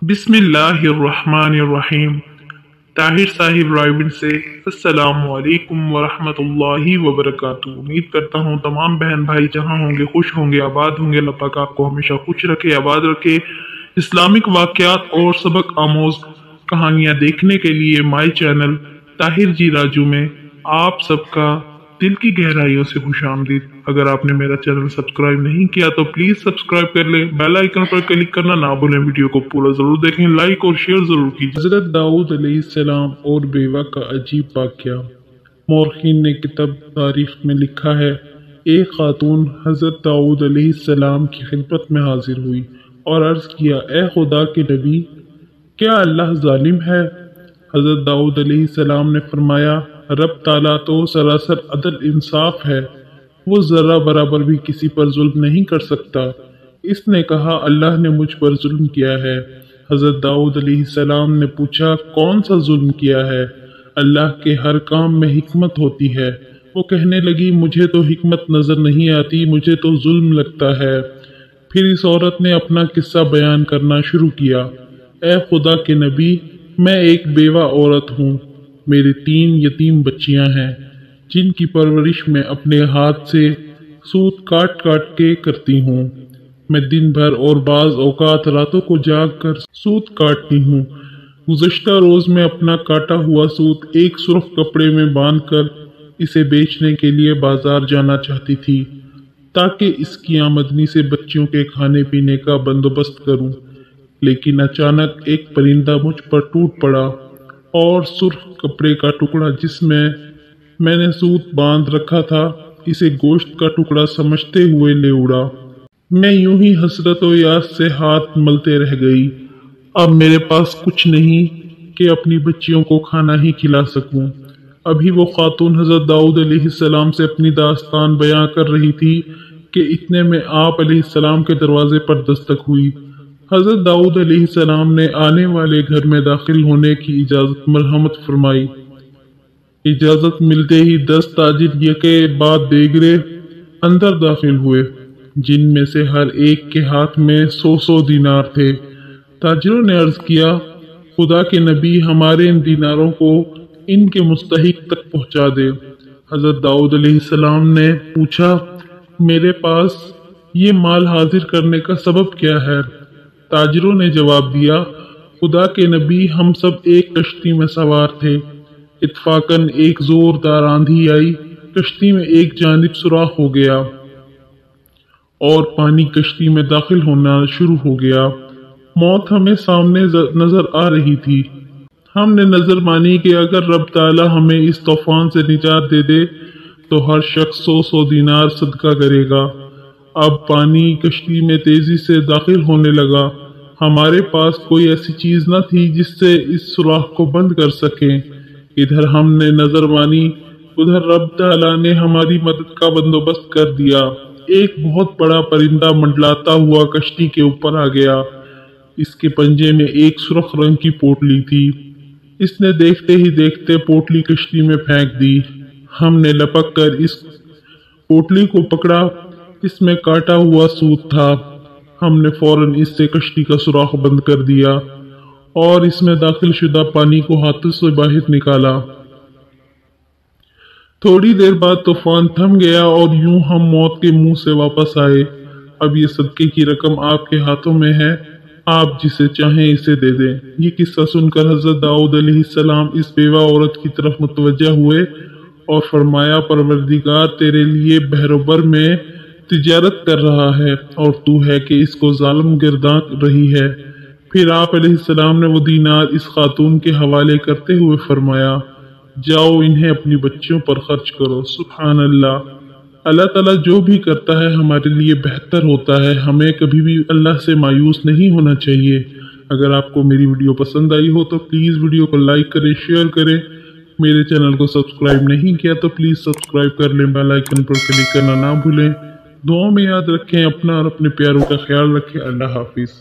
बिस्मिल्लाहिर्रहमानिर्रहीम। ताहिर साहिब रायविंड से अस्सलामुअलैकुम वरहमतुल्लाहि वबरकातुहू। उम्मीद करता हूँ तमाम बहन भाई जहाँ होंगे खुश होंगे, आबाद होंगे। अल्लाह पाक आपको हमेशा खुश रखे, आबाद रखे। इस्लामिक वाक़यात और सबक आमोज कहानियाँ देखने के लिए माई चैनल ताहिर जी राजू में आप सबका दिल की गहराइयों से खुशामदीद। अगर आपने मेरा चैनल सब्सक्राइब नहीं किया तो प्लीज सब्सक्राइब कर लें, बेल आइकन पर क्लिक करना ना भूलें। वीडियो को पूरा जरूर देखें, लाइक और शेयर जरूर कीजिए। हजरत दाऊद अलैहिस्सलाम और बेवा का अजीब वाक़या। मौरखीन ने किताब तारीख में लिखा है, एक खातून हजरत दाऊद अलैहिस्सलाम की खिदमत में हाजिर हुई और अर्ज किया, ए खुदा के नबी, क्या अल्लाह जालिम है? हजरत दाऊद अलैहिस्सलाम ने फरमाया, रब ताला तो सरासर अदल इंसाफ है, वो जरा बराबर भी किसी पर जुल्म नहीं कर सकता। इसने कहा, अल्लाह ने मुझ पर जुल्म किया है। हजरत दाऊद अलैहिस्सलाम ने पूछा, कौन सा जुल्म किया है? अल्लाह के हर काम में हिकमत होती है। वो कहने लगी, मुझे तो हिकमत नजर नहीं आती, मुझे तो जुल्म लगता है। फिर इस औरत ने अपना किस्सा बयान करना शुरू किया, ए खुदा के नबी, मैं एक बेवा औरत हूँ। मेरी 3 यतीम बच्चियां हैं जिनकी परवरिश मैं अपने हाथ से सूत काट काट के करती हूँ। मैं दिन भर और बाज औकात रातों को जाग कर सूत काटती हूँ। गुज़श्ता रोज मैं अपना काटा हुआ सूत एक सुर्ख कपड़े में बांधकर इसे बेचने के लिए बाजार जाना चाहती थी ताकि इसकी आमदनी से बच्चियों के खाने पीने का बंदोबस्त करूं। लेकिन अचानक एक परिंदा मुझ पर टूट पड़ा और सुर्ख कपड़े का टुकड़ा जिसमें मैंने सूत बांध रखा था, इसे गोश्त का टुकड़ा समझते हुए ले उड़ा। मैं यूं ही हसरत और यास से हाथ मलते रह गई। अब मेरे पास कुछ नहीं कि अपनी बच्चियों को खाना ही खिला सकूं। अभी वो खातून हजरत दाऊद अलैहिस्सलाम से अपनी दास्तान बयां कर रही थी कि इतने में आप अलैहिस्सलाम के दरवाजे पर दस्तक हुई। हजरत दाऊद अलैहिस्सलाम ने आने वाले घर में दाखिल होने की इजाजत मरहमत फरमाई। इजाजत मिलते ही 10 ताजिर यके बाद देगरे अंदर दाखिल हुए, जिनमें से हर एक के हाथ में 100 दीनार थे। ताजिरों ने अर्ज किया, खुदा के नबी, हमारे इन दीनारों को इनके मुस्तहिक तक पहुंचा दे। हजरत दाऊद अलैहिस्सलाम ने पूछा, मेरे पास ये माल हाजिर करने का सबब क्या है? ताजिरों ने जवाब दिया, खुदा के नबी, हम सब एक कश्ती में सवार थे। इत्फाकन एक जोरदार आंधी आई, कश्ती में एक जानिब सुराख हो गया और पानी कश्ती में दाखिल होना शुरू हो गया। मौत हमें सामने नजर आ रही थी। हमने नजर मानी कि अगर रब ताला हमें इस तूफान से निजात दे दे तो हर शख्स 100 दीनार सदका करेगा। अब पानी कश्ती में तेजी से दाखिल होने लगा। हमारे पास कोई ऐसी चीज न थी जिससे इस सुराख को बंद कर सकें। इधर हमने नजर मानी, उधर रब ताला ने हमारी मदद का बंदोबस्त कर दिया। एक बहुत बड़ा परिंदा मंडलाता हुआ कश्ती के ऊपर आ गया। इसके पंजे में एक सुर्ख रंग की पोटली थी। इसने देखते ही देखते पोटली कश्ती में फेंक दी। हमने लपक कर इस पोटली को पकड़ा। इसमें काटा हुआ सूत था। हमने फौरन इससे कश्ती का सुराख बंद कर दिया और इसमें दाखिल शुदा पानी को हाथों से बाहर निकाला। थोड़ी देर बाद तूफान थम गया और यूं हम मौत के मुंह से वापस आए। अब ये सदके की रकम आपके हाथों में है, आप जिसे चाहें इसे दे दें। ये किस्सा सुनकर हजरत दाऊद अलैहिस्सलाम इस बेवा औरत की तरफ मुतवज्जा हुए और फरमाया, परवरदिगार तेरे लिए बहरोबर में तिजारत कर रहा है और तू है कि इसको जालिम गिरदा रही है। फिर आप अलैहिस्सलाम ने वो दीनार इस खातून के हवाले करते हुए फरमाया, जाओ इन्हें अपनी बच्चियों पर खर्च करो। सुभान अल्लाह। अल्लाह ताला जो भी करता है हमारे लिए बेहतर होता है। हमें कभी भी अल्लाह से मायूस नहीं होना चाहिए। अगर आपको मेरी वीडियो पसंद आई हो तो प्लीज़ वीडियो को लाइक करें, शेयर करें। मेरे चैनल को सब्सक्राइब नहीं किया तो प्लीज़ सब्सक्राइब कर लें, बेल आइकन पर क्लिक करना ना भूलें। दुआ में याद रखें, अपना और अपने प्यारों का ख्याल रखें। अल्लाह हाफिज़।